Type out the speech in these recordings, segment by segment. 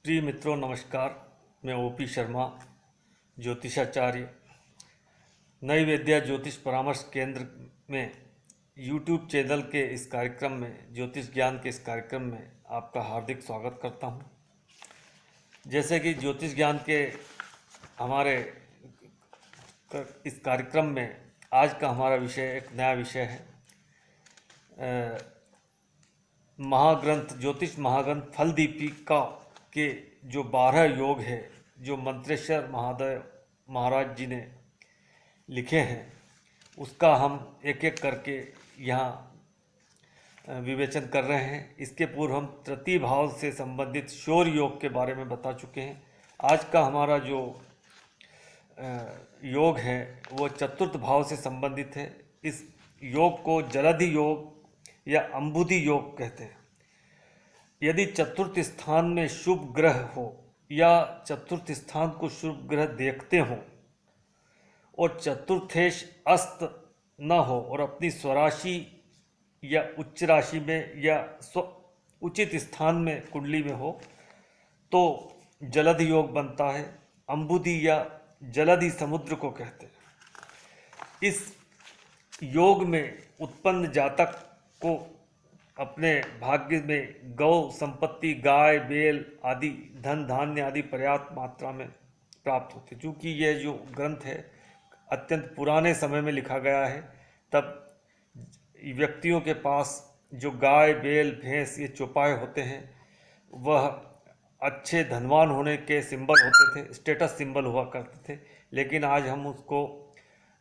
प्रिय मित्रों नमस्कार। मैं ओपी शर्मा, ज्योतिषाचार्य, नई विद्या ज्योतिष परामर्श केंद्र में यूट्यूब चैनल के इस कार्यक्रम में, ज्योतिष ज्ञान के इस कार्यक्रम में आपका हार्दिक स्वागत करता हूं। जैसे कि ज्योतिष ज्ञान के हमारे इस कार्यक्रम में आज का हमारा विषय एक नया विषय है। महाग्रंथ ज्योतिष महाग्रंथ फलदीपिका के जो 12 योग है, जो मंत्रेश्वर महादेव महाराज जी ने लिखे हैं, उसका हम एक एक करके यहाँ विवेचन कर रहे हैं। इसके पूर्व हम तृतीय भाव से संबंधित शौर योग के बारे में बता चुके हैं। आज का हमारा जो योग है वो चतुर्थ भाव से संबंधित है। इस योग को जलधि योग या अंबुधि योग कहते हैं। यदि चतुर्थ स्थान में शुभ ग्रह हो या चतुर्थ स्थान को शुभ ग्रह देखते हो और चतुर्थेश अस्त न हो और अपनी स्वराशि या उच्च राशि में या उचित स्थान में कुंडली में हो तो जलधि योग बनता है। अंबुधि या जलधि समुद्र को कहते हैं। इस योग में उत्पन्न जातक को अपने भाग्य में गौ संपत्ति, गाय बैल आदि, धन धान्य आदि पर्याप्त मात्रा में प्राप्त होते। क्योंकि यह जो ग्रंथ है अत्यंत पुराने समय में लिखा गया है, तब व्यक्तियों के पास जो गाय बैल भैंस ये चौपाए होते हैं वह अच्छे धनवान होने के सिंबल होते थे, स्टेटस सिंबल हुआ करते थे। लेकिन आज हम उसको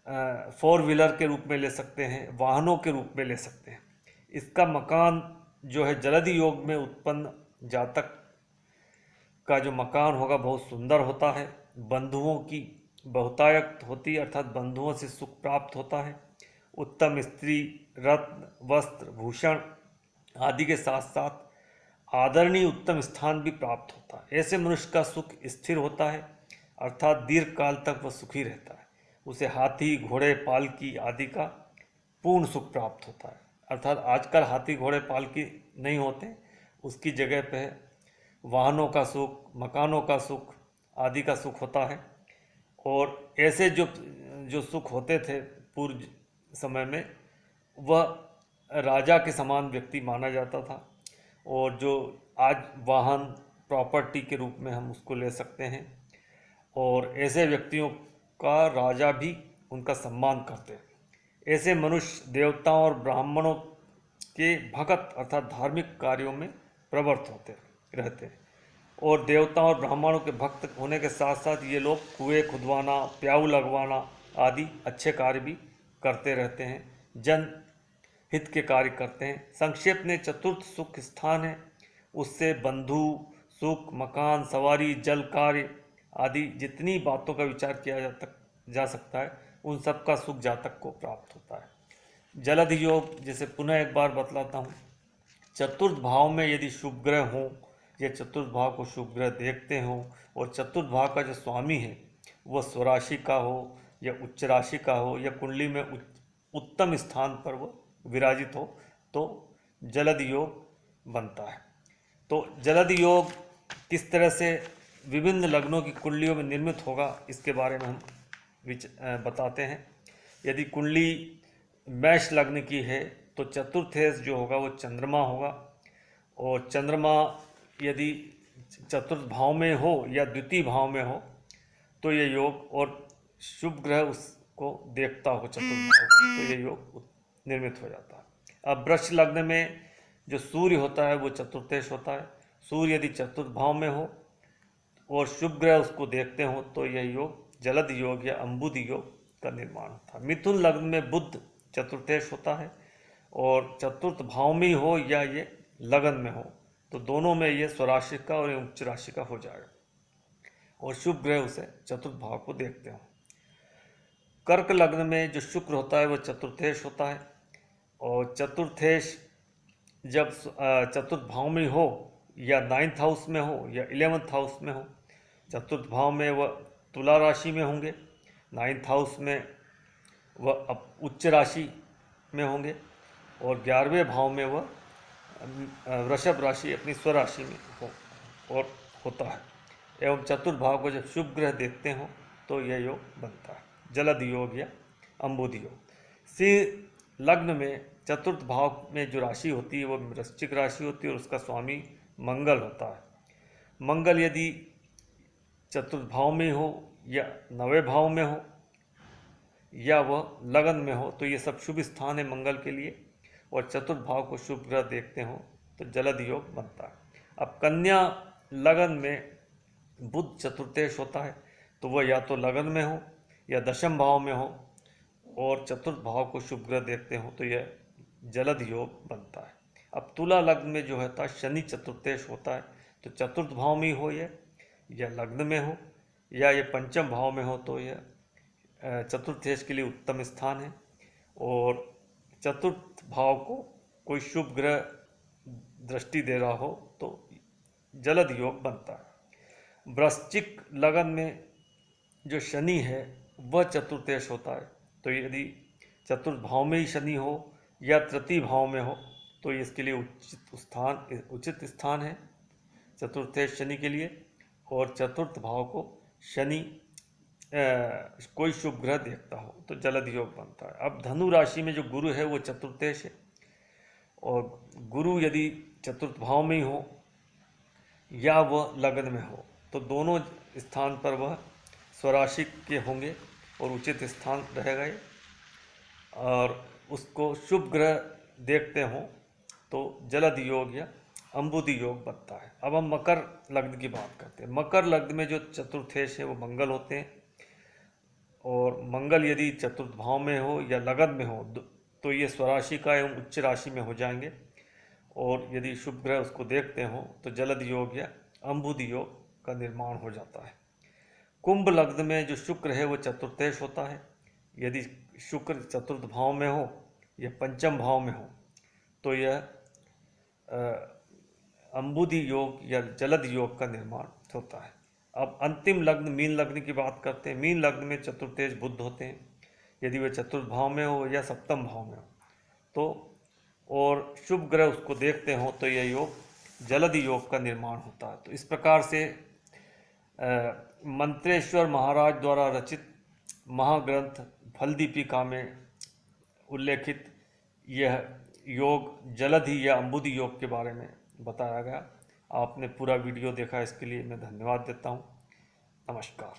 4 व्हीलर के रूप में ले सकते हैं, वाहनों के रूप में ले सकते हैं। इसका मकान जो है जलधि योग में उत्पन्न जातक का जो मकान होगा बहुत सुंदर होता है, बंधुओं की बहुतायत होती है, अर्थात बंधुओं से सुख प्राप्त होता है। उत्तम स्त्री, रत्न, वस्त्र, भूषण आदि के साथ साथ आदरणीय उत्तम स्थान भी प्राप्त होता है। ऐसे मनुष्य का सुख स्थिर होता है, अर्थात दीर्घ काल तक वह सुखी रहता है। उसे हाथी घोड़े पालकी आदि का पूर्ण सुख प्राप्त होता है। अर्थात आजकल हाथी घोड़े पालकी नहीं होते, उसकी जगह पे वाहनों का सुख, मकानों का सुख आदि का सुख होता है। और ऐसे जो सुख होते थे पूर्व समय में, वह राजा के समान व्यक्ति माना जाता था। और जो आज वाहन प्रॉपर्टी के रूप में हम उसको ले सकते हैं, और ऐसे व्यक्तियों का राजा भी उनका सम्मान करते हैं। ऐसे मनुष्य देवताओं और ब्राह्मणों के भगत अर्थात धार्मिक कार्यों में प्रवृत्त होते रहते हैं। और देवताओं और ब्राह्मणों के भक्त होने के साथ साथ ये लोग कुएं खुदवाना, प्याऊ लगवाना आदि अच्छे कार्य भी करते रहते हैं, जन हित के कार्य करते हैं। संक्षेप में चतुर्थ सुख स्थान है, उससे बंधु सुख, मकान, सवारी, जल कार्य आदि जितनी बातों का विचार किया जा सकता है, उन सब का सुख जातक को प्राप्त होता है। जलधि योग, जैसे पुनः एक बार बतलाता हूँ, चतुर्थ भाव में यदि शुभ ग्रह हो या चतुर्थ भाव को शुभ ग्रह देखते हो और चतुर्थ भाव का जो स्वामी है वह स्वराशि का हो या उच्च राशि का हो या कुंडली में उत्तम स्थान पर वह विराजित हो तो जलधि योग बनता है। तो जलधि योग किस तरह से विभिन्न लग्नों की कुंडलियों में निर्मित होगा, इसके बारे में हम बताते हैं। यदि कुंडली मेष लग्न की है तो चतुर्थेश जो होगा वो चंद्रमा होगा। और चंद्रमा यदि चतुर्थ भाव में हो या द्वितीय भाव में हो तो ये योग, और शुभ ग्रह उसको देखता हो चतुर्थ भाव को, तो ये योग निर्मित हो जाता है। अब वृष लग्न में जो सूर्य होता है वो चतुर्थेश होता है। सूर्य यदि चतुर्थ भाव में हो और शुभ ग्रह उसको देखते हो तो यह योग जलधि योग या अंबुधि योग का निर्माण होता है। मिथुन लग्न में बुध चतुर्थेश होता है, और चतुर्थ भाव में हो या ये लगन में हो तो दोनों में ये स्वराशि का और उच्च राशि का हो जाएगा, और शुभ ग्रह उसे चतुर्थ भाव को देखते हो। कर्क लग्न में जो शुक्र होता है वो चतुर्थेश होता है, और चतुर्थेश जब चतुर्थ भाव में हो या 9th हाउस में हो या 11th हाउस में हो। चतुर्थ भाव में वह तुला राशि में होंगे, 9th हाउस में वह उच्च राशि में होंगे, और 11वें भाव में वह वृषभ राशि अपनी स्वराशि में हो और होता है एवं चतुर्थ भाव को जब शुभ ग्रह देखते हों तो यह योग बनता है, जलद योग या अम्बुद योग। सिंह लग्न में चतुर्थ भाव में जो राशि होती है वो वृश्चिक राशि होती है और उसका स्वामी मंगल होता है। मंगल यदि चतुर्थ भाव में हो या नवे भाव में हो या वह लगन में हो तो ये सब शुभ स्थान है मंगल के लिए, और चतुर्थ भाव को शुभ ग्रह देखते हो तो जलद योग बनता है। अब कन्या लगन में बुध चतुर्थेश होता है तो वह या तो लगन में हो या दशम भाव में हो और चतुर्थ भाव को शुभ ग्रह देखते हो तो यह जलद योग बनता है। अब तुला लग्न में जो होता है शनि चतुर्थेश होता है तो चतुर्थ भाव में हो या लग्न में हो या ये पंचम भाव में हो तो यह चतुर्थेश के लिए उत्तम स्थान है, और चतुर्थ भाव को कोई शुभ ग्रह दृष्टि दे रहा हो तो जलद योग बनता है। वृश्चिक लगन में जो शनि है वह चतुर्थेश होता है तो यदि चतुर्थ भाव में ही शनि हो या तृतीय भाव में हो तो इसके लिए उचित स्थान है चतुर्थेश शनि के लिए, और चतुर्थ भाव को शनि कोई शुभ ग्रह देखता हो तो जलद योग बनता है। अब धनु राशि में जो गुरु है वो चतुर्थेश है, और गुरु यदि चतुर्थ भाव में ही हो या वह लगन में हो तो दोनों स्थान पर वह स्वराशि के होंगे और उचित स्थान रहेगा ये, और उसको शुभ ग्रह देखते हों तो जलद योग या अम्बुदी योग बनता है। अब हम मकर लग्न की बात करते हैं। मकर लग्न में जो चतुर्थेश है वो मंगल होते हैं, और मंगल यदि चतुर्थ भाव में हो या लगन में हो तो ये स्वराशि का एवं उच्च राशि में हो जाएंगे, और यदि शुभ ग्रह उसको देखते हों तो जलद योग या अम्बुद योग का निर्माण हो जाता है। कुंभ लग्न में जो शुक्र है वो चतुर्थेश होता है, यदि शुक्र चतुर्थ भाव में हो या पंचम भाव में हो तो यह अम्बुदी योग या जलद योग का निर्माण होता है। अब अंतिम लग्न मीन लग्न की बात करते हैं। मीन लग्न में चतुर्थेश बुध होते हैं, यदि वे चतुर्थ भाव में हो या सप्तम भाव में हो तो, और शुभ ग्रह उसको देखते हो तो यह योग जलद योग का निर्माण होता है। तो इस प्रकार से मंत्रेश्वर महाराज द्वारा रचित महाग्रंथ फलदीपिका में उल्लेखित यह योग जलधि या अम्बुदी योग के बारे में बताया गया। आपने पूरा वीडियो देखा, इसके लिए मैं धन्यवाद देता हूँ। नमस्कार।